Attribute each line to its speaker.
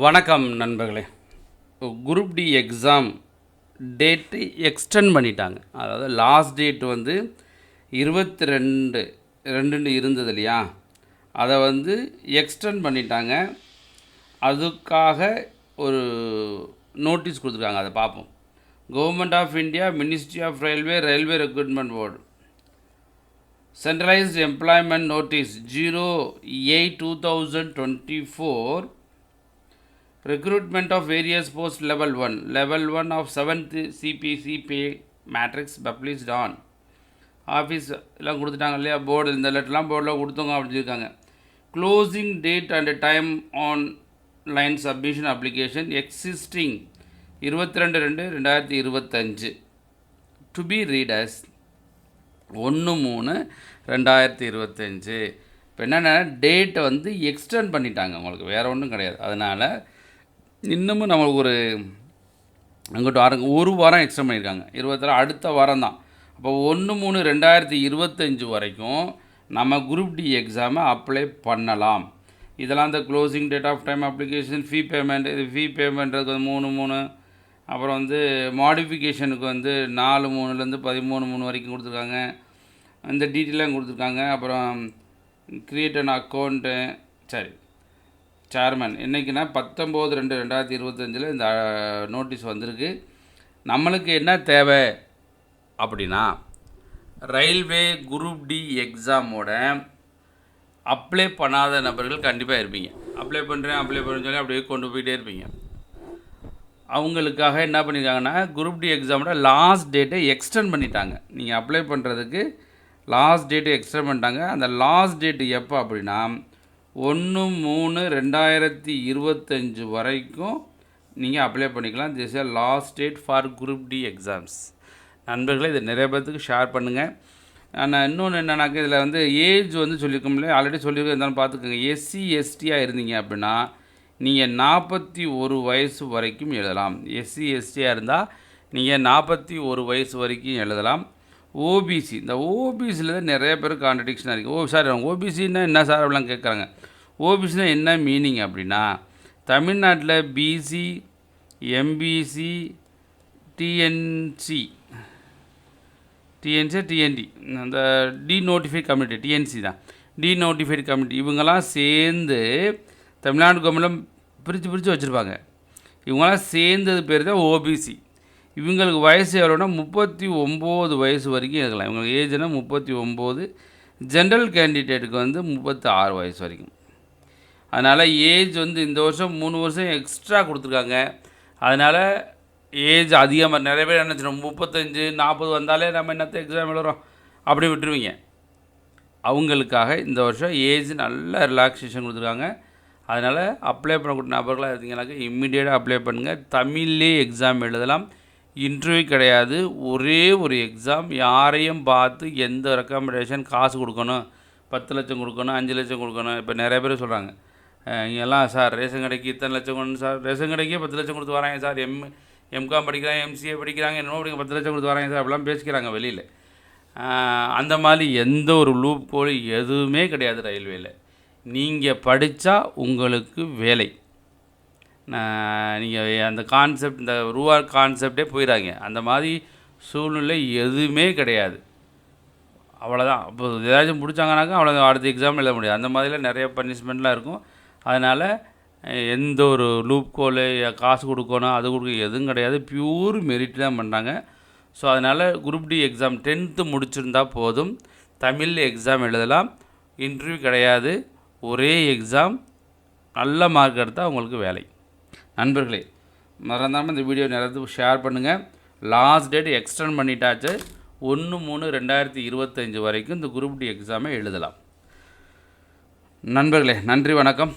Speaker 1: வணக்கம் நண்பர்களே. Group D exam date extend பண்ணிட்டாங்க. அதாவது லாஸ்ட் டேட் வந்து 22 இருந்தது இல்லையா, அதை வந்து எக்ஸ்டெண்ட் பண்ணிட்டாங்க. அதுக்காக ஒரு நோட்டீஸ் கொடுத்துருக்காங்க, அதை பார்ப்போம். Government of India, ministry of railway, railway recruitment board, centralised employment notice 08/2024, recruitment of various posts level 1 of 7th CPC pay matrix published on office எல்லாம் கொடுத்துட்டாங்க இல்லையா, போர்டு இந்த லெட்டர்லாம் போர்டில் கொடுத்தவங்க அப்படின்னு இருக்காங்க. Closing date and time online submission application existing 22/2/2025 to be read as 1/3/2025. இப்போ என்னென்னா டேட்டை வந்து எக்ஸ்டெண்ட் பண்ணிட்டாங்க, உங்களுக்கு வேறு ஒன்றும் கிடையாது. அதனால் இன்னமும் நம்மளுக்கு அங்கிட்ட ஒரு வாரம் எக்ஸ்டெண்ட் பண்ணியிருக்காங்க. 26 அடுத்த வாரம் தான். அப்போ 1/3/2025 வரைக்கும் நம்ம குரூப் டி எக்ஸாமை அப்ளை பண்ணலாம். இதெல்லாம் இந்த closing date of time application, fee payment, இது ஃபீ பேமெண்ட்டுக்கு வந்து 3/3, அப்புறம் வந்து மாடிஃபிகேஷனுக்கு வந்து 4/3 13/3 வரைக்கும் கொடுத்துருக்காங்க. இந்த டீட்டெயிலாம் கொடுத்துருக்காங்க. அப்புறம் க்ரியேட் அன் அக்கௌண்ட்டு, சரி சேர்மன் என்றைக்குன்னா 19/2/2025 இந்த நோட்டீஸ் வந்திருக்கு. நம்மளுக்கு என்ன தேவை அப்படின்னா, ரயில்வே குரூப் டி எக்ஸாமோட அப்ளை பண்ணாத நபர்கள் கண்டிப்பாக இருப்பீங்க. அப்ளை பண்ணுறேன்னு சொல்லி அப்படியே கொண்டு போயிட்டே இருப்பீங்க. அவங்களுக்காக என்ன பண்ணியிருக்காங்கன்னா, குரூப் டி எக்ஸாமோட லாஸ்ட் டேட்டை எக்ஸ்டெண்ட் பண்ணிட்டாங்க. நீங்கள் அப்ளை பண்ணுறதுக்கு லாஸ்ட் டேட்டு எக்ஸ்டெண்ட் பண்ணிட்டாங்க. அந்த லாஸ்ட் டேட்டு எப்போ அப்படின்னா 1/3/2025 வரைக்கும் நீங்கள் அப்ளை பண்ணிக்கலாம். This is last date for group D exams. நண்பர்களே, இதை நிறைய பேர்த்துக்கு ஷேர் பண்ணுங்கள். நான் இன்னொன்று என்னன்னாக்க, இதில் வந்து ஏஜ் வந்து சொல்லியிருக்கோம்ல, ஆல்ரெடி சொல்லியிருக்க இருந்தாலும் பார்த்துக்கோங்க. எஸ்சி எஸ்டியாக இருந்தீங்க அப்படின்னா நீங்கள் 41 வயசு வரைக்கும் எழுதலாம். எஸ்சி எஸ்டியாக இருந்தால் நீங்கள் 41 வயசு வரைக்கும் எழுதலாம். ஓபிசி, இந்த ஓபிசியில் தான் நிறைய பேர் கான்ட்ரடிக்ஷனாக இருக்குது. சார் ஓபிசின்னா என்ன சார் அப்படிலாம் கேட்குறாங்க. ஓபிசினா என்ன மீனிங் அப்படின்னா, தமிழ்நாட்டில் பிசி, எம்பிசி, டிஎன்டி, அந்த டிநோட்டிஃபைட் கம்யூனிட்டி, டிஎன்சி தான், டிநோட்டிஃபைட் கம்யூனிட்டி, இவங்கெல்லாம் சேர்ந்து தமிழ்நாடு கவர்மெண்ட்டில் பிரித்து வச்சுருப்பாங்க. இவங்கெல்லாம் சேர்ந்தது பேர் தான் ஓபிசி. இவங்களுக்கு வயசு எவ்வளோன்னா 39 வயசு வரைக்கும் இருக்கலாம். இவங்களுக்கு ஏஜ்னால் 39. ஜென்ரல் கேண்டிடேட்டுக்கு வந்து 36 வயசு வரைக்கும். அதனால் ஏஜ் வந்து இந்த வருஷம் 3 வருஷம் எக்ஸ்ட்ரா கொடுத்துருக்காங்க. அதனால் ஏஜ் அதிகமாக நிறைய பேர் என்ன செய்யணும், 35-40 வந்தாலே நம்ம என்னத்தை எக்ஸாம் எழுதுறோம் அப்படி விட்டுருவீங்க. அவங்களுக்காக இந்த வருஷம் ஏஜ் நல்ல ரிலாக்ஸேஷன் கொடுத்துருக்காங்க. அதனால் அப்ளை பண்ணக்கூடிய நபர்களாக இருந்தீங்கன்னாக்க இம்மிடியேட்டாக அப்ளை பண்ணுங்கள். தமிழ்லே எக்ஸாம் எழுதலாம். இன்டர்வியூ கிடையாது, ஒரே ஒரு எக்ஸாம். யாரையும் பார்த்து எந்த ரெக்கமெண்டேஷன் காசு கொடுக்கணும், 10 லட்சம் கொடுக்கணும், 5 லட்சம் கொடுக்கணும். இப்போ நிறைய பேர் சொல்கிறாங்க, இங்கெல்லாம் சார் ரேஷன் கடைக்கு இத்தனை லட்சம் கொண்டு சார், ரேஷன் கடைக்கே 10 லட்சம் கொடுத்து வராங்க சார், எம்காம் படிக்கிறாங்க, எம்சிஏ படிக்கிறாங்க, என்னமோ படிக்க 10 லட்சம் கொடுத்து வராங்க சார், அப்படிலாம் பேசிக்கிறாங்க வெளியில். அந்த மாதிரி எந்த ஒரு லூப் கோல் எதுவுமே கிடையாது ரயில்வேயில். நீங்கள் படித்தா உங்களுக்கு வேலை. நீங்கள் அந்த கான்செப்ட், இந்த ரூபா கான்செப்டே போயிடாங்க. அந்த மாதிரி சூழ்நிலை எதுவுமே கிடையாது. அவ்வளோதான். இப்போ ஏதாச்சும் பிடிச்சாங்கனாக்கா அவ்வளோ, அடுத்த எக்ஸாம் எழுத முடியாது. அந்த மாதிரிலாம் நிறைய பனிஷ்மெண்ட்லாம் இருக்கும். அதனால் எந்த ஒரு லூப் கோலு, காசு கொடுக்கணும், அது கொடுக்க எதுவும் கிடையாது. பியூர் மெரிட் தான் பண்ணுறாங்க. ஸோ அதனால் குரூப் டி எக்ஸாம் 10th முடிச்சிருந்தா போதும். தமிழ் எக்ஸாம் எழுதலாம். இன்டர்வியூ கிடையாது, ஒரே எக்ஸாம். நல்ல மார்க் எடுத்தால் உங்களுக்கு வேலை. நண்பர்களே, மறந்தாமல் இந்த வீடியோ நிறைய ஷேர் பண்ணுங்கள். Last date extend பண்ணிட்டாச்சு. 1/3/2025 வரைக்கும் இந்த குரூப் டி எக்ஸாமை எழுதலாம். நண்பர்களே, நன்றி, வணக்கம்.